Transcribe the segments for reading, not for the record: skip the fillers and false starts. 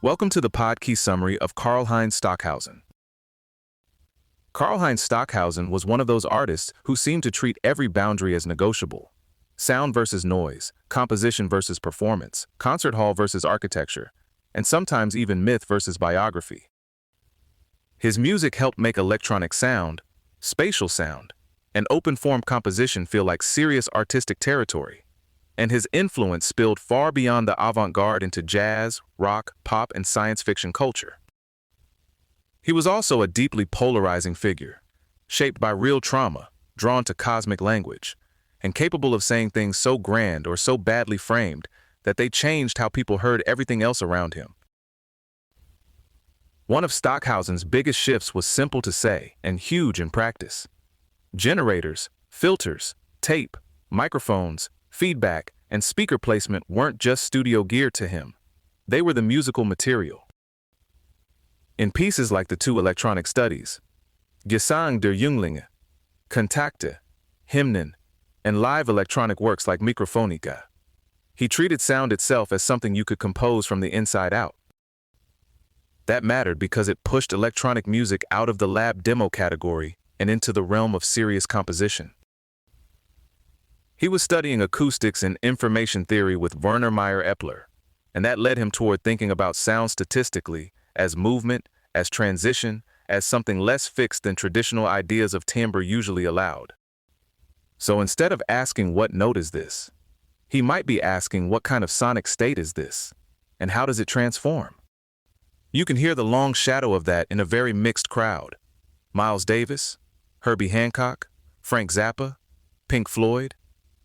Welcome to the podcast summary of Karlheinz Stockhausen. Karlheinz Stockhausen was one of those artists who seemed to treat every boundary as negotiable. Sound versus noise, composition versus performance, concert hall versus architecture, and sometimes even myth versus biography. His music helped make electronic sound, spatial sound, and open-form composition feel like serious artistic territory. And his influence spilled far beyond the avant-garde into jazz, rock, pop, and science fiction culture. He was also a deeply polarizing figure, shaped by real trauma, drawn to cosmic language, and capable of saying things so grand or so badly framed that they changed how people heard everything else around him. One of Stockhausen's biggest shifts was simple to say and huge in practice. Generators, filters, tape, microphones, feedback, and speaker placement weren't just studio gear to him. They were the musical material. In pieces like the two electronic studies, Gesang der Jünglinge, Kontakte, Hymnen, and live electronic works like Mikrofonika, he treated sound itself as something you could compose from the inside out. That mattered because it pushed electronic music out of the lab demo category and into the realm of serious composition. He was studying acoustics and information theory with Werner Meyer-Epler, and that led him toward thinking about sound statistically, as movement, as transition, as something less fixed than traditional ideas of timbre usually allowed. So instead of asking what note is this, he might be asking what kind of sonic state is this, and how does it transform? You can hear the long shadow of that in a very mixed crowd. Miles Davis, Herbie Hancock, Frank Zappa, Pink Floyd,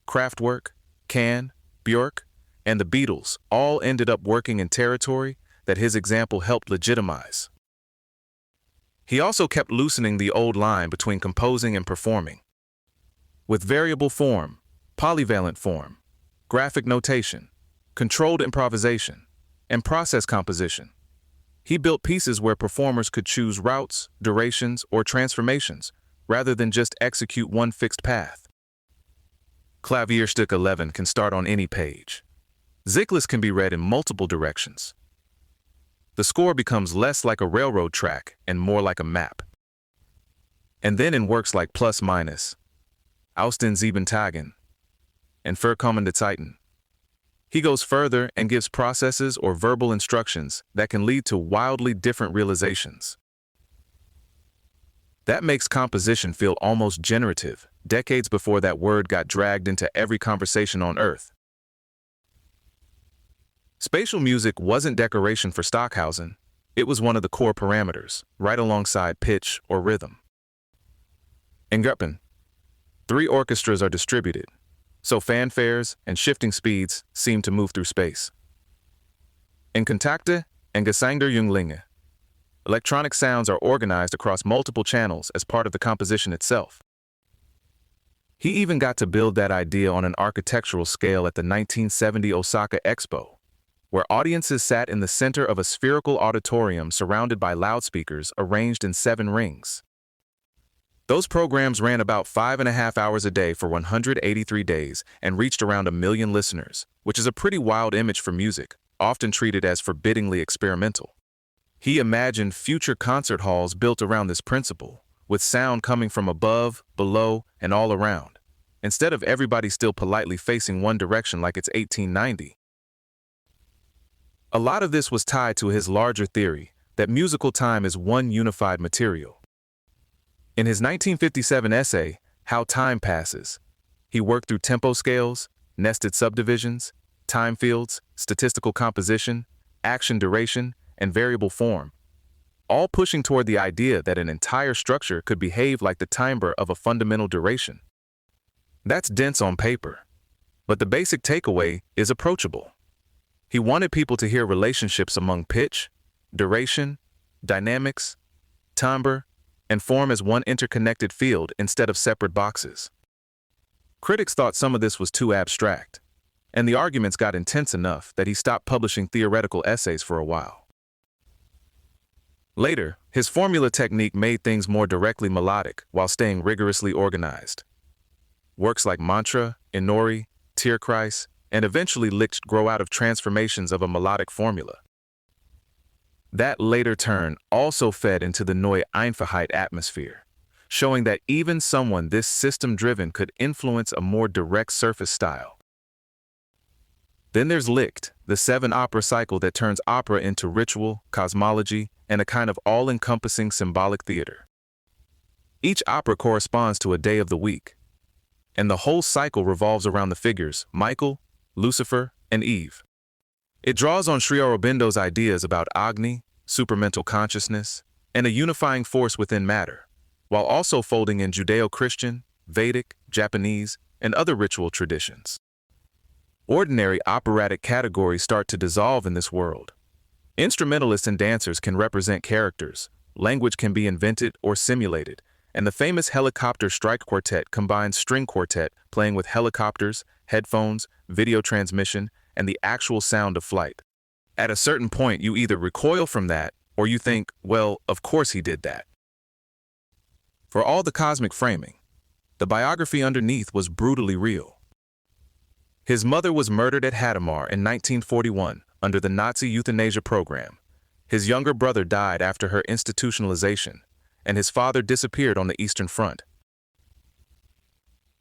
Kraftwerk, Can, Björk, and the Beatles all ended up working in territory that his example helped legitimize. He also kept loosening the old line between composing and performing. With variable form, polyvalent form, graphic notation, controlled improvisation, and process composition, he built pieces where performers could choose routes, durations, or transformations rather than just execute one fixed path. Klavierstück 11 can start on any page. Zickless can be read in multiple directions. The score becomes less like a railroad track and more like a map. And then in works like Plus Minus, Aus den Sieben Tagen, and Verkommende Zeiten, he goes further and gives processes or verbal instructions that can lead to wildly different realizations. That makes composition feel almost generative, decades before that word got dragged into every conversation on Earth. Spatial music wasn't decoration for Stockhausen, it was one of the core parameters, right alongside pitch or rhythm. In Gruppen, 3 orchestras are distributed, so fanfares and shifting speeds seem to move through space. In Kontakte and Gesang der Jünglinge, electronic sounds are organized across multiple channels as part of the composition itself. He even got to build that idea on an architectural scale at the 1970 Osaka Expo, where audiences sat in the center of a spherical auditorium surrounded by loudspeakers arranged in 7 rings. Those programs ran about 5.5 hours a day for 183 days and reached around 1 million listeners, which is a pretty wild image for music, often treated as forbiddingly experimental. He imagined future concert halls built around this principle, with sound coming from above, below, and all around, instead of everybody still politely facing one direction like it's 1890. A lot of this was tied to his larger theory that musical time is one unified material. In his 1957 essay, How Time Passes, he worked through tempo scales, nested subdivisions, time fields, statistical composition, action duration, and variable form, all pushing toward the idea that an entire structure could behave like the timbre of a fundamental duration. That's dense on paper, but the basic takeaway is approachable. He wanted people to hear relationships among pitch, duration, dynamics, timbre, and form as one interconnected field instead of separate boxes. Critics thought some of this was too abstract, and the arguments got intense enough that he stopped publishing theoretical essays for a while. Later, his formula technique made things more directly melodic while staying rigorously organized. Works like Mantra, Inori, Tierkreis, and eventually Licht grow out of transformations of a melodic formula. That later turn also fed into the Neue Einfachheit atmosphere, showing that even someone this system-driven could influence a more direct surface style. Then there's Licht, the 7-opera cycle that turns opera into ritual, cosmology, and a kind of all-encompassing symbolic theater. Each opera corresponds to a day of the week, and the whole cycle revolves around the figures Michael, Lucifer, and Eve. It draws on Sri Aurobindo's ideas about Agni, supramental consciousness, and a unifying force within matter, while also folding in Judeo-Christian, Vedic, Japanese, and other ritual traditions. Ordinary operatic categories start to dissolve in this world. Instrumentalists and dancers can represent characters, language can be invented or simulated, and the famous helicopter strike quartet combines string quartet playing with helicopters, headphones, video transmission, and the actual sound of flight. At a certain point, you either recoil from that, or you think, well, of course he did that. For all the cosmic framing, the biography underneath was brutally real. His mother was murdered at Hadamar in 1941 under the Nazi euthanasia program. His younger brother died after her institutionalization, and his father disappeared on the Eastern Front.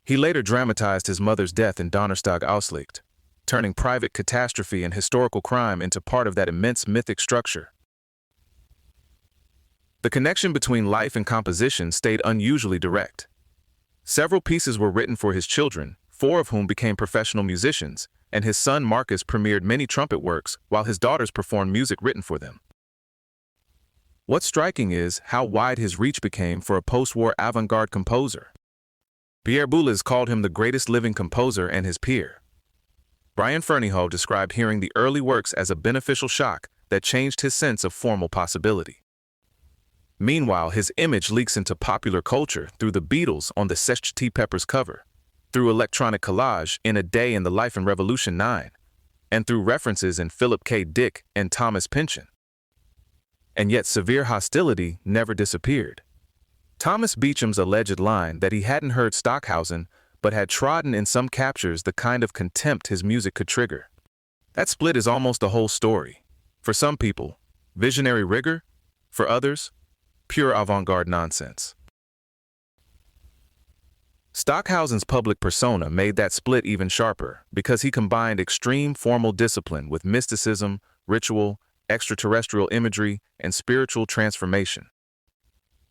He later dramatized his mother's death in Donnerstag Auslicht, turning private catastrophe and historical crime into part of that immense mythic structure. The connection between life and composition stayed unusually direct. Several pieces were written for his children, 4 of whom became professional musicians, and his son Marcus premiered many trumpet works while his daughters performed music written for them. What's striking is how wide his reach became for a post-war avant-garde composer. Pierre Boulez called him the greatest living composer and his peer. Brian Ferneyhough described hearing the early works as a beneficial shock that changed his sense of formal possibility. Meanwhile, his image leaks into popular culture through the Beatles on the Sgt. Pepper's cover, through electronic collage in A Day in the Life and Revolution 9, and through references in Philip K. Dick and Thomas Pynchon. And yet severe hostility never disappeared. Thomas Beecham's alleged line that he hadn't heard Stockhausen but had trodden in some captures the kind of contempt his music could trigger. That split is almost the whole story. For some people, visionary rigor; for others, pure avant-garde nonsense. Stockhausen's public persona made that split even sharper because he combined extreme formal discipline with mysticism, ritual, extraterrestrial imagery, and spiritual transformation.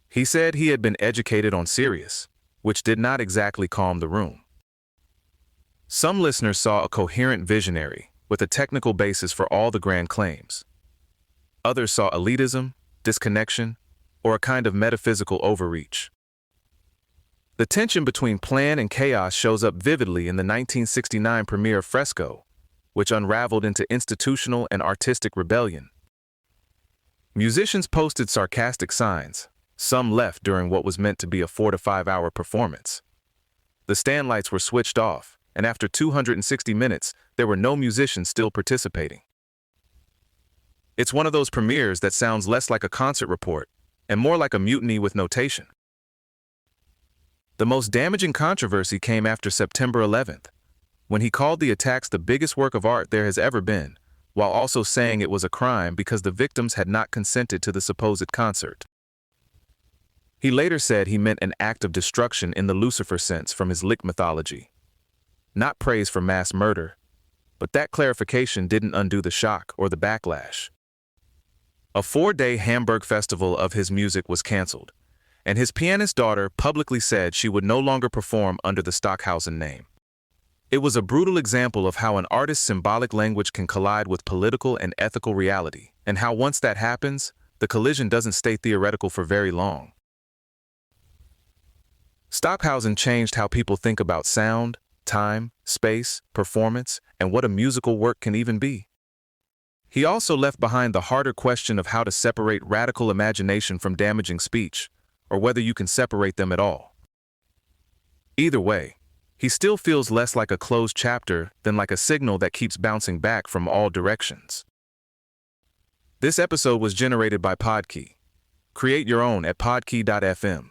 He said he had been educated on Sirius, which did not exactly calm the room. Some listeners saw a coherent visionary with a technical basis for all the grand claims. Others saw elitism, disconnection, or a kind of metaphysical overreach. The tension between plan and chaos shows up vividly in the 1969 premiere of Fresco, which unraveled into institutional and artistic rebellion. Musicians posted sarcastic signs. Some left during what was meant to be a 4 to 5 hour performance. The stand lights were switched off, and after 260 minutes, there were no musicians still participating. It's one of those premieres that sounds less like a concert report and more like a mutiny with notation. The most damaging controversy came after September 11th, when he called the attacks the biggest work of art there has ever been, while also saying it was a crime because the victims had not consented to the supposed concert. He later said he meant an act of destruction in the Lucifer sense from his Licht mythology. Not praise for mass murder, but that clarification didn't undo the shock or the backlash. A 4-day Hamburg festival of his music was canceled, and his pianist daughter publicly said she would no longer perform under the Stockhausen name. It was a brutal example of how an artist's symbolic language can collide with political and ethical reality, and how once that happens, the collision doesn't stay theoretical for very long. Stockhausen changed how people think about sound, time, space, performance, and what a musical work can even be. He also left behind the harder question of how to separate radical imagination from damaging speech, or whether you can separate them at all. Either way, he still feels less like a closed chapter than like a signal that keeps bouncing back from all directions. This episode was generated by Podkey. Create your own at podkey.fm.